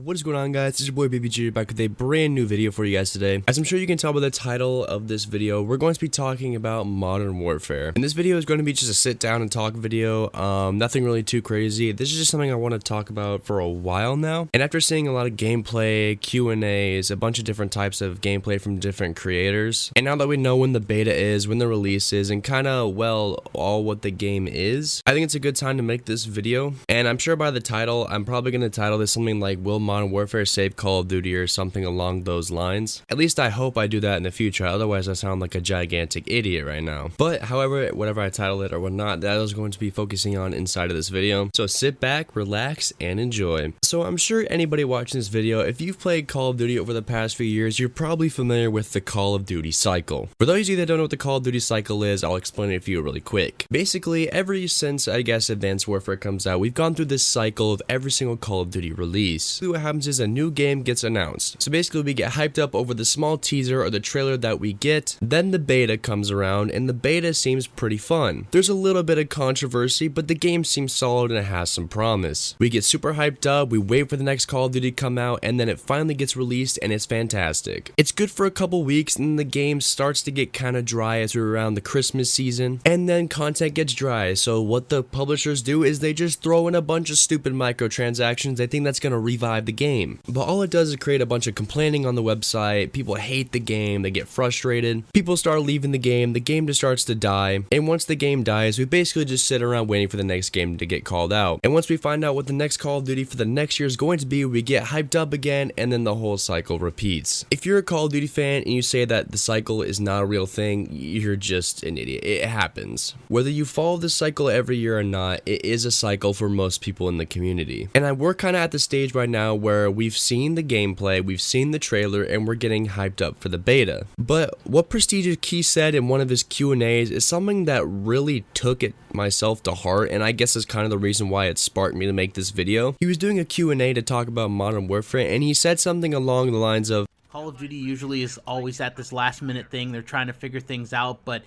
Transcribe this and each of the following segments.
What is going on, guys? It's your boy Baby G back with a brand new video for you guys today. As I'm sure you can tell by the title of this video, we're going to be talking about Modern Warfare. And this video is going to be just a sit down and talk video. Nothing really too crazy. This is just something I want to talk about for a while now. And after seeing a lot of gameplay, Q&As, a bunch of different types of gameplay from different creators, and now that we know when the beta is, when the release is, and kind of, well, all what the game is, I think it's a good time to make this video. And I'm sure by the title, I'm probably going to title this something like Will Modern Warfare Save Call of Duty or something along those lines. At least I hope I do that in the future, otherwise I sound like a gigantic idiot right now. But however, whatever I title it or whatnot, that is going to be focusing on inside of this video. So sit back, relax, and enjoy. So I'm sure anybody watching this video, if you've played Call of Duty over the past few years, you're probably familiar with the Call of Duty cycle. For those of you that don't know what the Call of Duty cycle is, I'll explain it for you really quick. Basically, ever since, I guess, Advanced Warfare comes out, we've gone through this cycle of every single Call of Duty release. What happens is a new game gets announced. So basically we get hyped up over the small teaser or the trailer that we get, then the beta comes around, and the beta seems pretty fun. There's a little bit of controversy, but the game seems solid and it has some promise. We get super hyped up, we wait for the next Call of Duty to come out, and then it finally gets released and it's fantastic. It's good for a couple weeks and the game starts to get kind of dry as we're around the Christmas season, and then content gets dry. So what the publishers do is they just throw in a bunch of stupid microtransactions. They think that's going to revive the game. But all it does is create a bunch of complaining on the website. People hate the game, they get frustrated, people start leaving the game just starts to die, and once the game dies, we basically just sit around waiting for the next game to get called out. And once we find out what the next Call of Duty for the next year is going to be, we get hyped up again, and then the whole cycle repeats. If you're a Call of Duty fan and you say that the cycle is not a real thing, you're just an idiot. It happens. Whether you follow this cycle every year or not, it is a cycle for most people in the community. And we're kind of at the stage right now where we've seen the gameplay, we've seen the trailer, and we're getting hyped up for the beta. But what Prestigious Key said in one of his Q&As is something that really took it myself to heart, and I guess is kind of the reason why it sparked me to make this video. He was doing a Q&A to talk about Modern Warfare, and he said something along the lines of, Call of Duty usually is always at this last minute thing. They're trying to figure things out, but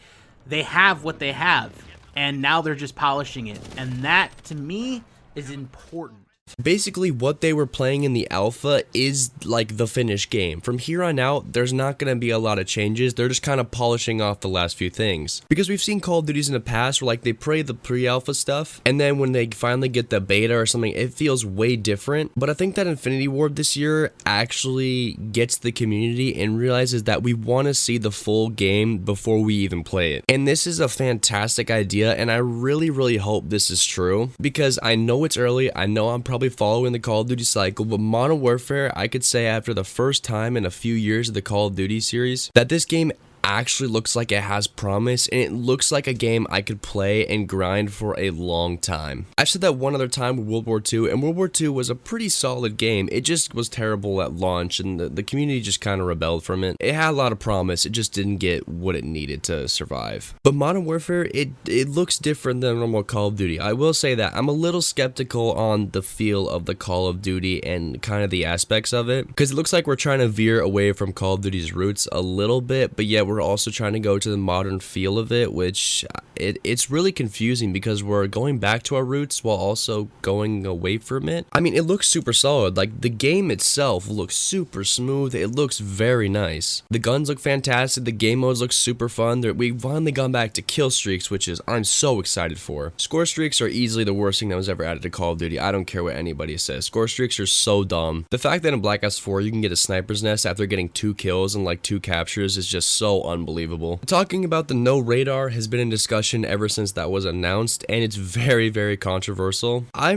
they have what they have, and now they're just polishing it. And that, to me, is important. basically what they were playing in the alpha is like the finished game. From here on out, there's not going to be a lot of changes. They're just kind of polishing off the last few things. Because we've seen Call of Duties in the past where like they play the pre-alpha stuff, and then when they finally get the beta or something, it feels way different. But I think that Infinity Ward this year actually gets the community and realizes that we want to see the full game before we even play it. And this is a fantastic idea, and I really hope this is true, because I know it's early, I know I'm probably following the Call of Duty cycle, but Modern Warfare, I could say after the first time in a few years of the Call of Duty series, that this game actually looks like it has promise, and it looks like a game I could play and grind for a long time. I've said that one other time with World War II, and World War II was a pretty solid game. It just was terrible at launch, and the community just kind of rebelled from it. It had a lot of promise, it just didn't get what it needed to survive. But Modern Warfare, it looks different than normal Call of Duty. I will say that I'm a little skeptical on the feel of the Call of Duty and kind of the aspects of it, because it looks like we're trying to veer away from Call of Duty's roots a little bit, but yet we're also trying to go to the modern feel of it, which it's really confusing because we're going back to our roots while also going away from it. I mean, it looks super solid. Like, the game itself looks super smooth. It looks very nice. The guns look fantastic. The game modes look super fun. We've finally gone back to kill streaks, which is I'm so excited for. Score streaks are easily the worst thing that was ever added to Call of Duty. I don't care what anybody says. Score streaks are so dumb. The fact that in Black Ops 4 you can get a sniper's nest after getting 2 kills and like 2 captures is just so unbelievable. Talking about the no radar has been in discussion ever since that was announced, and it's very controversial. I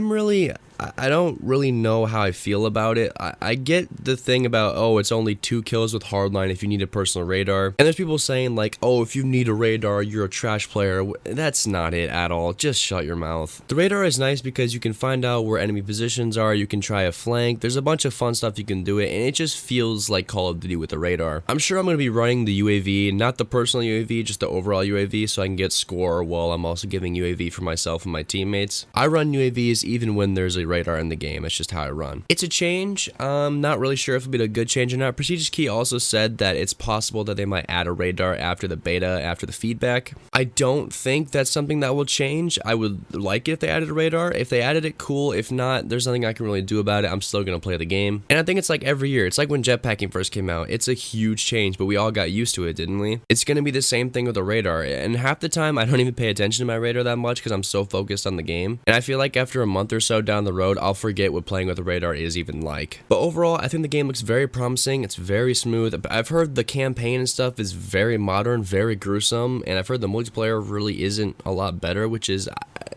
don't really know how I feel about it. I get the thing about, oh, it's only 2 kills with hardline if you need a personal radar. And there's people saying like, oh, if you need a radar, you're a trash player. That's not it at all. Just shut your mouth. The radar is nice because you can find out where enemy positions are. You can try a flank. There's a bunch of fun stuff you can do it, and it just feels like Call of Duty with a radar. I'm sure I'm going to be running the UAV UAV, not the personal UAV, just the overall UAV, so I can get score while I'm also giving UAV for myself and my teammates. I run UAVs even when there's a radar in the game. It's just how I run. It's a change. I'm not really sure if it'll be a good change or not. Prestigious Key also said that it's possible that they might add a radar after the beta, after the feedback. I don't think that's something that will change. I would like it if they added a radar. If they added it, cool. If not, there's nothing I can really do about it. I'm still going to play the game. And I think it's like every year. It's like when jetpacking first came out. It's a huge change, but we all got used to it, didn't we? It's going to be the same thing with a radar. And half the time, I don't even pay attention to my radar that much because I'm so focused on the game. And I feel like after a month or so down the road, I'll forget what playing with a radar is even like. But overall, I think the game looks very promising. It's very smooth. I've heard the campaign and stuff is very modern, very gruesome. And I've heard the multiplayer really isn't a lot better, which is,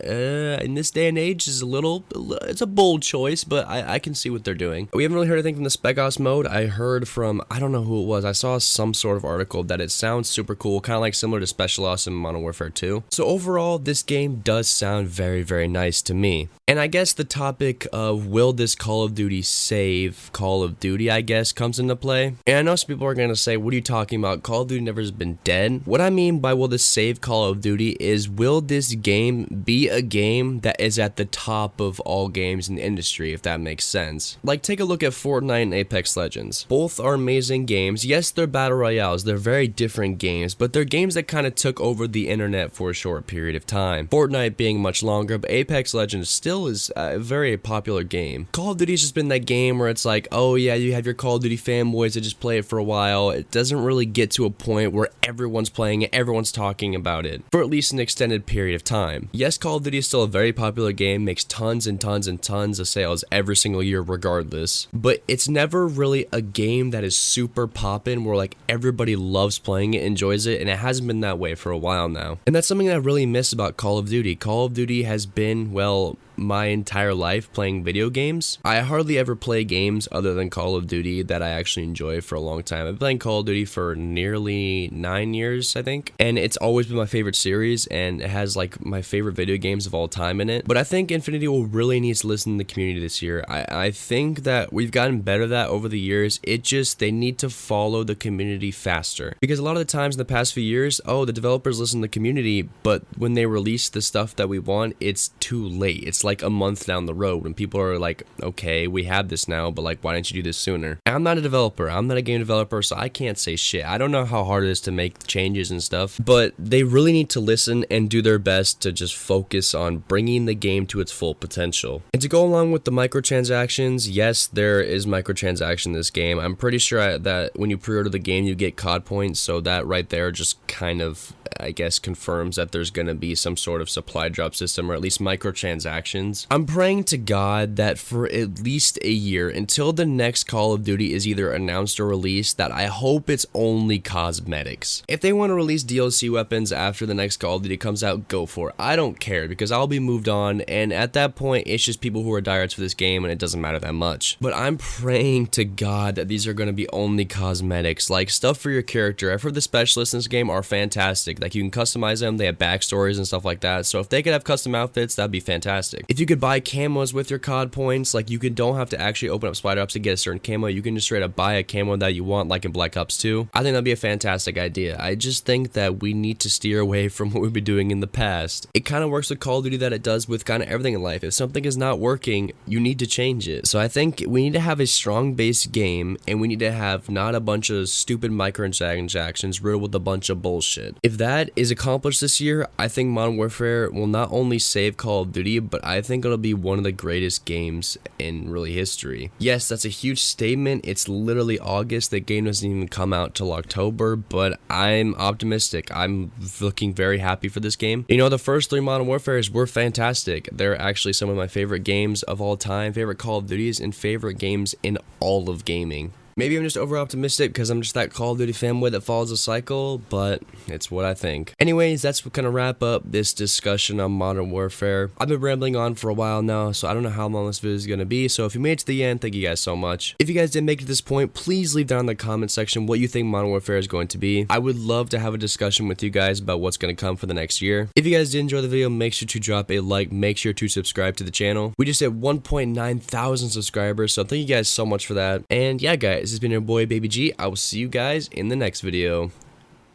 in this day and age, is it's a bold choice, but I can see what they're doing. We haven't really heard anything from the Spec Ops mode. I heard from, I don't know who it was, I saw some sort of article that it sounds super cool, kind of like similar to Special Ops in Modern Warfare 2. So overall, this game does sound very, very nice to me. And I guess the topic of will this Call of Duty save Call of Duty, I guess, comes into play. And I know some people are going to say, what are you talking about? Call of Duty never has been dead. What I mean by will this save Call of Duty is, will this game be a game that is at the top of all games in the industry, if that makes sense? Like, take a look at Fortnite and Apex Legends. Both are amazing games. Yes, they're battle royales. They're very different games, but they're games that kind of took over the internet for a short period of time. Fortnite being much longer, but Apex Legends still is a very popular game. Call of Duty's just been that game where it's like, oh yeah, you have your Call of Duty fanboys that just play it for a while. It doesn't really get to a point where everyone's playing it, everyone's talking about it, for at least an extended period of time. Yes, Call of Duty is still a very popular game, makes tons and tons and tons of sales every single year regardless, but it's never really a game that is super poppin' where like everybody loves playing it, enjoys it, and it hasn't been that way for a while now. And that's something that I really miss about Call of Duty. Call of Duty has been, well, my entire life playing video games. I hardly ever play games other than Call of Duty that I actually enjoy for a long time. I've been playing Call of Duty for nearly 9 years, I think, and it's always been my favorite series, and it has like my favorite video games of all time in it. But I think Infinity will really need to listen to the community this year. I think that we've gotten better at that over the years. They need to follow the community faster, because a lot of the times in the past few years, oh, the developers listen to the community, but when they release the stuff that we want, it's too late. It's like a month down the road when people are like, okay, we have this now, but like, why didn't you do this sooner? I'm not a developer. I'm not a game developer, so I can't say shit. I don't know how hard it is to make changes and stuff, but they really need to listen and do their best to just focus on bringing the game to its full potential. And to go along with the microtransactions, yes, there is microtransaction in this game. I'm pretty sure that when you pre-order the game, you get COD points, so that right there just kind of, I guess, confirms that there's going to be some sort of supply drop system, or at least microtransactions. I'm praying to God that for at least a year, until the next Call of Duty is either announced or released, that I hope it's only cosmetics. If they want to release DLC weapons after the next Call of Duty comes out, go for it. I don't care, because I'll be moved on, and at that point, it's just people who are diehards for this game, and it doesn't matter that much. But I'm praying to God that these are going to be only cosmetics, like stuff for your character. I've heard the specialists in this game are fantastic. Like, you can customize them, they have backstories and stuff like that, so if they could have custom outfits, that'd be fantastic. If you could buy camos with your COD points, like, you don't have to actually open up Spider Ops to get a certain camo, you can just straight up buy a camo that you want, like in Black Ops 2. I think that'd be a fantastic idea. I just think that we need to steer away from what we've been doing in the past. It kind of works with Call of Duty that it does with kind of everything in life. If something is not working, you need to change it. So I think we need to have a strong base game, and we need to have not a bunch of stupid microtransactions riddled with a bunch of bullshit. If that is accomplished this year, I think Modern Warfare will not only save Call of Duty, but I think it'll be one of the greatest games in really history. Yes, that's a huge statement. It's literally August. The game doesn't even come out till October, but I'm optimistic. I'm looking very happy for this game. You know, the first 3 Modern Warfares were fantastic. They're actually some of my favorite games of all time, favorite Call of Duties, and favorite games in all of gaming. Maybe I'm just over optimistic because I'm just that Call of Duty fanboy that follows a cycle, but it's what I think. Anyways, that's what kind of wrap up this discussion on Modern Warfare. I've been rambling on for a while now, so I don't know how long this video is going to be, so if you made it to the end, thank you guys so much. If you guys did make it to this point, please leave down in the comment section what you think Modern Warfare is going to be. I would love to have a discussion with you guys about what's going to come for the next year. If you guys did enjoy the video, make sure to drop a like, make sure to subscribe to the channel. We just hit 1.9 thousand subscribers, so thank you guys so much for that. And yeah, guys, this has been your boy Baby G. I will see you guys in the next video.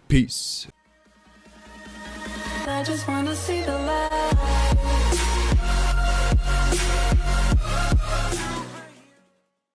Peace. I just wanna see the